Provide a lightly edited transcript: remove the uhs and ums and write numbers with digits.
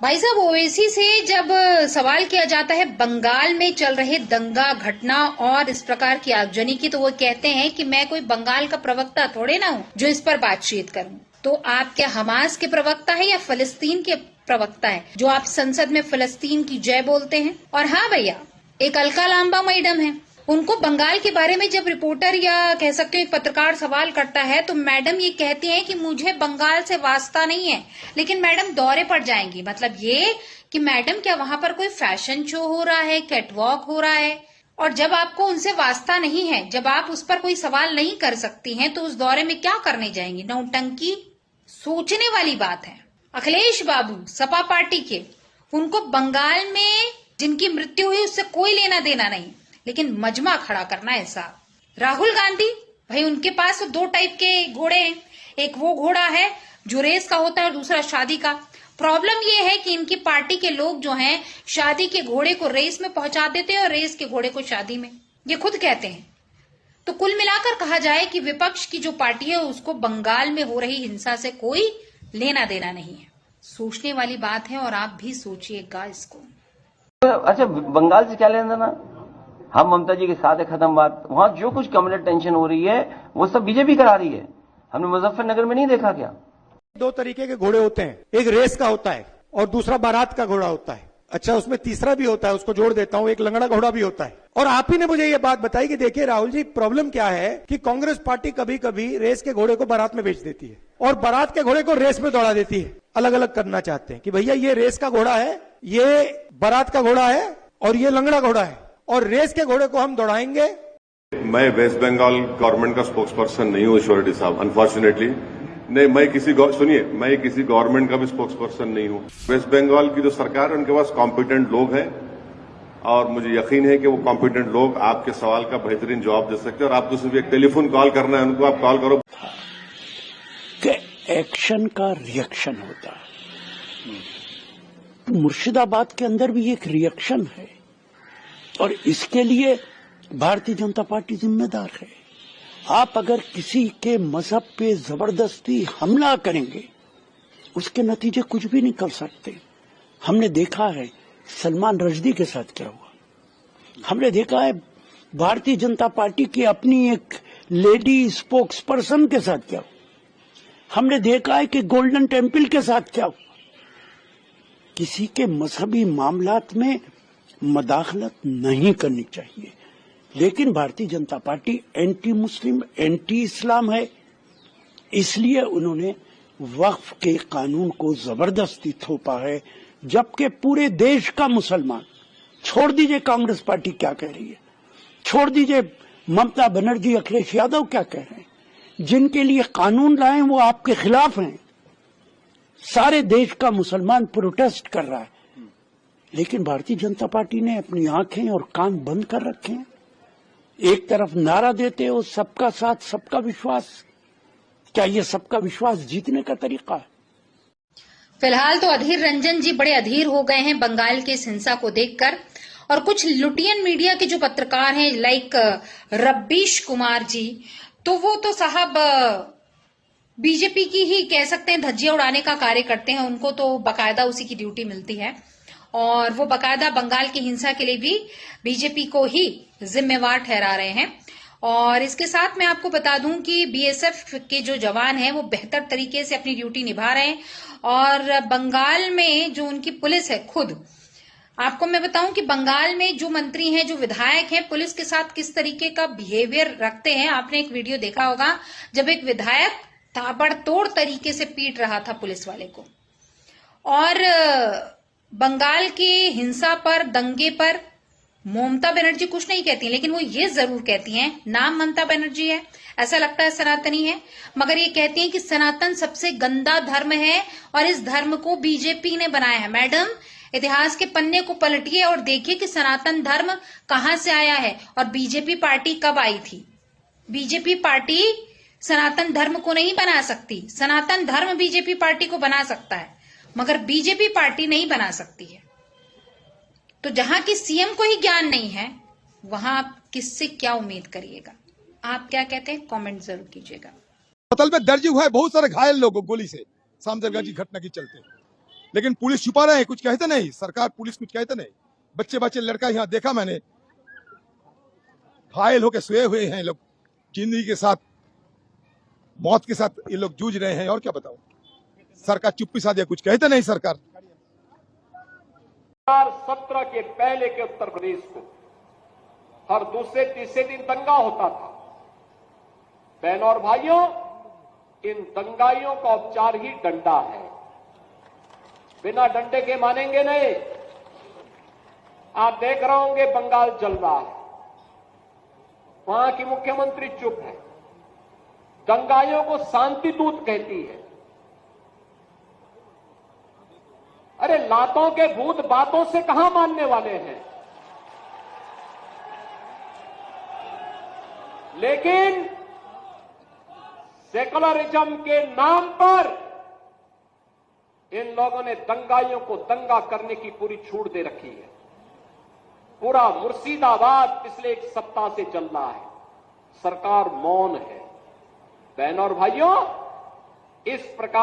भाई साहब, ओवैसी से जब सवाल किया जाता है बंगाल में चल रहे दंगा घटना और इस प्रकार की आगजनी की, तो वो कहते हैं कि मैं कोई बंगाल का प्रवक्ता थोड़े ना हूं जो इस पर बातचीत करूं। तो आप क्या हमास के प्रवक्ता है या फलस्तीन के प्रवक्ता है जो आप संसद में फलस्तीन की जय बोलते हैं? और हाँ भैया, एक अलका लांबा मैडम है, उनको बंगाल के बारे में जब रिपोर्टर या कह सकते हो एक पत्रकार सवाल करता है तो मैडम ये कहती हैं कि मुझे बंगाल से वास्ता नहीं है, लेकिन मैडम दौरे पर जाएंगी। मतलब ये कि मैडम क्या वहां पर कोई फैशन शो हो रहा है, कैटवॉक हो रहा है, और जब आपको उनसे वास्ता नहीं है, जब आप उस पर कोई सवाल नहीं कर सकती हैं, तो उस दौरे में क्या करने जाएंगी? नौटंकी। सोचने वाली बात है। अखिलेश बाबू सपा पार्टी के, उनको बंगाल में जिनकी मृत्यु हुई उससे कोई लेना देना नहीं, लेकिन मजमा खड़ा करना है साहब। राहुल गांधी, भाई उनके पास तो दो टाइप के घोड़े हैं, एक वो घोड़ा है जो रेस का होता है और दूसरा शादी का। प्रॉब्लम ये है कि इनकी पार्टी के लोग जो हैं शादी के घोड़े को रेस में पहुंचा देते हैं और रेस के घोड़े को शादी में, ये खुद कहते हैं। तो कुल मिलाकर कहा जाए कि विपक्ष की जो पार्टी है उसको बंगाल में हो रही हिंसा से कोई लेना देना नहीं है। सोचने वाली बात है और आप भी सोचिएगा इसको। अच्छा, बंगाल से क्या लेना देना? हम ममता जी के साथ है, खत्म बात। वहां जो कुछ कम्युनल टेंशन हो रही है वो सब बीजेपी करा रही है। हमने मुजफ्फरनगर में नहीं देखा क्या? दो तरीके के घोड़े होते हैं, एक रेस का होता है और दूसरा बारात का घोड़ा होता है। अच्छा, उसमें तीसरा भी होता है, उसको जोड़ देता हूं, एक लंगड़ा घोड़ा भी होता है। और आप ही ने मुझे ये बात बताई कि देखिए राहुल जी, प्रॉब्लम क्या है कि कांग्रेस पार्टी कभी कभी रेस के घोड़े को बारात में बेच देती है और बारात के घोड़े को रेस में दौड़ा देती है। अलग अलग करना चाहते हैं कि भैया ये रेस का घोड़ा है, ये बारात का घोड़ा है और ये लंगड़ा घोड़ा है, और रेस के घोड़े को हम दौड़ाएंगे। मैं वेस्ट बंगाल गवर्नमेंट का स्पोक्स पर्सन नहीं हूं श्योरिटी साहब, अनफॉर्चुनेटली। नहीं, मैं किसी गवर्नमेंट का भी स्पोक्स पर्सन नहीं हूं। वेस्ट बंगाल की जो सरकार है उनके पास कॉम्पिटेंट लोग हैं और मुझे यकीन है कि वो कॉम्पिटेंट लोग आपके सवाल का बेहतरीन जवाब दे सकते हैं। और आपको सिर्फ एक टेलीफोन कॉल करना है उनको, आप कॉल करो। कि एक्शन का रिएक्शन होता है, तो मुर्शिदाबाद के अंदर भी एक रिएक्शन है और इसके लिए भारतीय जनता पार्टी जिम्मेदार है। आप अगर किसी के मजहब पे जबरदस्ती हमला करेंगे उसके नतीजे कुछ भी नहीं कर सकते। हमने देखा है सलमान रश्दी के साथ क्या हुआ, हमने देखा है भारतीय जनता पार्टी की अपनी एक लेडी स्पोक्स पर्सन के साथ क्या हुआ, हमने देखा है कि गोल्डन टेम्पल के साथ क्या हुआ। किसी के मजहबी मामलात में मदाखलत नहीं करनी चाहिए, लेकिन Bharatiya Janata party anti Muslim, anti इस्लाम है, इसलिए उन्होंने वक्फ के कानून को जबरदस्ती थोपा है, जबकि पूरे देश का मुसलमान, छोड़ दीजिए कांग्रेस पार्टी क्या कह रही है, छोड़ दीजिए ममता बनर्जी, अखिलेश यादव क्या कह रहे हैं, जिनके लिए कानून लाए वो आपके खिलाफ हैं। सारे देश का मुसलमान प्रोटेस्ट कर रहा है, लेकिन भारतीय जनता पार्टी ने अपनी आंखें और कान बंद कर रखे हैं। एक तरफ नारा देते हो सबका साथ सबका विश्वास, क्या ये सबका विश्वास जीतने का तरीका है? फिलहाल तो अधीर रंजन जी बड़े अधीर हो गए हैं बंगाल के इस हिंसा को देखकर, और कुछ लुटियन मीडिया के जो पत्रकार हैं लाइक रब्बीश कुमार जी, तो वो तो साहब बीजेपी की ही कह सकते हैं धज्जियां उड़ाने का कार्य करते हैं। उनको तो बकायदा उसी की ड्यूटी मिलती है और वो बकायदा बंगाल की हिंसा के लिए भी बीजेपी को ही जिम्मेवार ठहरा रहे हैं। और इसके साथ मैं आपको बता दूं कि बीएसएफ के जो जवान हैं वो बेहतर तरीके से अपनी ड्यूटी निभा रहे हैं। और बंगाल में जो उनकी पुलिस है, खुद आपको मैं बताऊं कि बंगाल में जो मंत्री हैं, जो विधायक हैं, पुलिस के साथ किस तरीके का बिहेवियर रखते हैं। आपने एक वीडियो देखा होगा जब एक विधायक ताबड़तोड़ तरीके से पीट रहा था पुलिस वाले को। और बंगाल की हिंसा पर, दंगे पर ममता बनर्जी कुछ नहीं कहती, लेकिन वो ये जरूर कहती हैं, नाम ममता बनर्जी है, ऐसा लगता है सनातनी है, मगर ये कहती हैं कि सनातन सबसे गंदा धर्म है और इस धर्म को बीजेपी ने बनाया है। मैडम, इतिहास के पन्ने को पलटिए और देखिए कि सनातन धर्म कहां से आया है और बीजेपी पार्टी कब आई थी। बीजेपी पार्टी सनातन धर्म को नहीं बना सकती, सनातन धर्म बीजेपी पार्टी को बना सकता है, मगर बीजेपी पार्टी नहीं बना सकती है। तो जहां की सीएम को ही ज्ञान नहीं है, वहां आप किससे क्या उम्मीद करिएगा? आप क्या कहते हैं, कमेंट जरूर कीजिएगा। अस्पताल में दर्ज हुआ है बहुत सारे घायल लोगों गोली से, सामदरगंज की घटना के चलते। लेकिन पुलिस छुपा रहे हैं, कुछ कहते नहीं, सरकार पुलिस कुछ कहते नहीं। बच्चे बच्चे लड़का यहाँ देखा मैंने, घायल होकर सोए हुए हैं लोग, जिंदगी के साथ मौत के साथ ये लोग जूझ रहे हैं। और क्या बताऊं, सरकार चुप्पी साधे, कुछ कहते नहीं सरकार। 2017 के पहले के उत्तर प्रदेश को हर दूसरे तीसरे दिन दंगा होता था। बहनों और भाइयों, इन दंगाइयों का उपचार ही डंडा है। बिना डंडे के मानेंगे नहीं। आप देख रहे होंगे बंगाल जल रहा है, वहां की मुख्यमंत्री चुप है, दंगाइयों को शांति दूत कहती है। अरे लातों के भूत बातों से कहां मानने वाले हैं। लेकिन सेकुलरिज्म के नाम पर इन लोगों ने दंगाइयों को दंगा करने की पूरी छूट दे रखी है। पूरा मुर्शिदाबाद पिछले एक सप्ताह से चल रहा है, सरकार मौन है। बहनों और भाइयों, इस प्रकार